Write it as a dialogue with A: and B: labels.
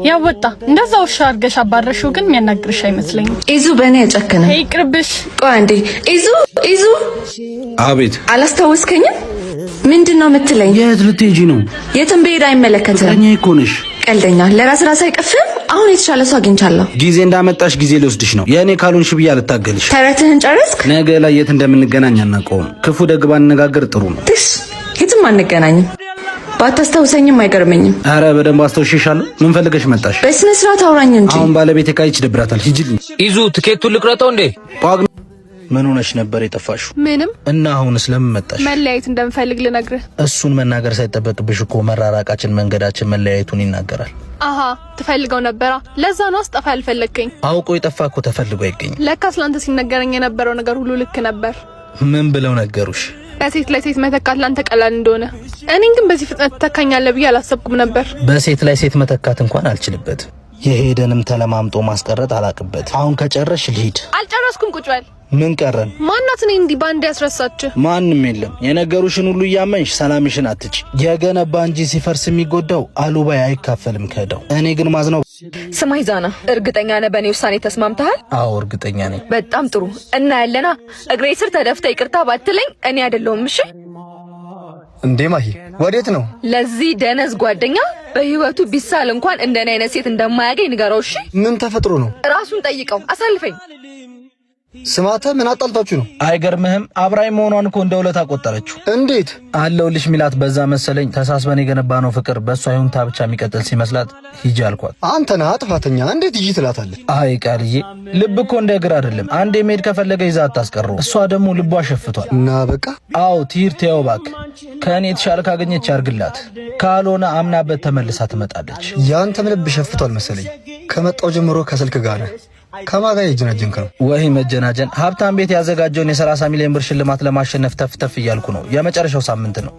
A: ያው ወጣ እንደዛው ሻርገሽ አባረሽው ግን የሚያናግርሽ አይመስለኝም።
B: ኢዙ በእኔ ያጨከነ
A: ይቅርብሽ።
B: ቆይ አንዴ ኢዙ
C: አቤት።
B: አላስታወስከኝም? ምንድነው የምትለኝ?
C: የት ልትሄጂ ነው?
B: የትም ብሄድ አይመለከትም።
C: እኔ እኮ ነሽ
B: ቀልደኛ። ለራስ አይቀፍም። አሁን የተሻለ ሰው አግኝቻለሁ።
C: ጊዜ እንዳመጣሽ ጊዜ ልወስድሽ ነው። የኔ ካልሆንሽ ብዬ አልታገልሽ።
B: ተረትህን ጨረስክ?
C: ነገ ላይ የት እንደምንገናኝ አናውቀውም። ክፉ ደግ ባንነጋገር ጥሩ ነው።
B: የትም አንገናኝም። ባታስታውሰኝም አይገርመኝም።
C: አረ በደንብ አስታውሽሻለሁ። ምን ፈልገሽ መጣሽ?
B: በስነ ስርዓት አውራኝ እንጂ።
C: አሁን ባለቤቴ ካይች ደብራታል። ሂጂልኝ።
D: ኢዙ ትኬቱን ልቅረጠው እንዴ?
C: ምን ሆነሽ ነበር የጠፋሽው?
A: ምንም።
C: እና አሁንስ ለምን መጣሽ?
A: መለያየት እንደምፈልግ ልነግርህ።
C: እሱን መናገር ሳይጠበቅብሽ እኮ መራራቃችን መንገዳችን መለያየቱን ይናገራል።
A: አሃ ትፈልገው ነበራ። ለዛ ነው አስጠፋ ያልፈለግከኝ።
C: አውቆ የጠፋ እኮ ተፈልጎ አይገኝም።
A: ለካስ ላንተ ሲነገረኝ የነበረው ነገር ሁሉ ልክ ነበር።
C: ምን ብለው ነገሩሽ?
A: በሴት ላይ ሴት መተካት ላንተ ቀላል እንደሆነ። እኔን ግን በዚህ ፍጥነት ተካኛለህ ብዬ አላሰብኩም ነበር።
C: በሴት ላይ ሴት መተካት እንኳን አልችልበትም። የሄደንም ተለማምጦ ማስቀረት አላቅበት። አሁን ከጨረሽ ልሂድ።
A: አልጨረስኩም። ቁጭ በል።
C: ምን ቀረን?
A: ማናት እኔ እንዲህ ባንዴ ያስረሳች?
C: ማንም የለም። የነገሩሽን ሁሉ እያመንሽ ሰላምሽን አትጭ። የገነባ እንጂ ሲፈርስ የሚጎዳው አሉባይ አይካፈልም ከዳው። እኔ ግን ማዝነው።
E: ስማይ ዛና፣ እርግጠኛ ነህ በእኔ ውሳኔ ተስማምተሃል?
C: አዎ እርግጠኛ ነኝ።
E: በጣም ጥሩ። እና ያለና እግሬ ስር ተደፍተ ይቅርታ ባትለኝ እኔ አይደለሁም። እሺ
F: እንዴ ማሂ ወዴት ነው?
E: ለዚህ ደነዝ ጓደኛ በህይወቱ ቢሳል እንኳን እንደኔ አይነት ሴት እንደማያገኝ ንገረው። እሺ
F: ምን ተፈጥሮ ነው?
E: ራሱን ጠይቀው። አሳልፈኝ።
F: ስማተ ምን አጣልታችሁ ነው?
C: አይገርምህም? አብራይ መሆኗን እኮ እንደ ውለታ ቆጠረችው።
F: እንዴት
C: አለውልሽ ሚላት በዛ መሰለኝ። ተሳስበን የገነባነው ፍቅር በእሷ ይሁንታ ብቻ የሚቀጥል ሲመስላት ሂጂ አልኳት።
F: አንተ ነህ ጥፋተኛ። እንዴት ሂጂ ትላታለህ?
C: አይ ቃልዬ፣ ልብ እኮ እንደ እግር አይደለም። አንዴ መሄድ ከፈለገ ይዛ አታስቀረው። እሷ ደግሞ ልቧ ሸፍቷል።
F: እና በቃ
C: አዎ ትሂድ፣ ተይው እባክህ። ከእኔ የተሻለ ካገኘች ያርግላት፣ ካልሆነ አምናበት ተመልሳ ትመጣለች።
F: ያንተም ልብ ሸፍቷል መሰለኝ። ከመጣው ጀምሮ ከስልክ ጋር ነህ። ከማጋ የጀናጀንክ ነው
C: ወይ? መጀናጀን። ሀብታም ቤት ያዘጋጀውን የ30 ሚሊዮን ብር ሽልማት ለማሸነፍ ተፍተፍ እያልኩ ነው። የመጨረሻው ሳምንት ነው።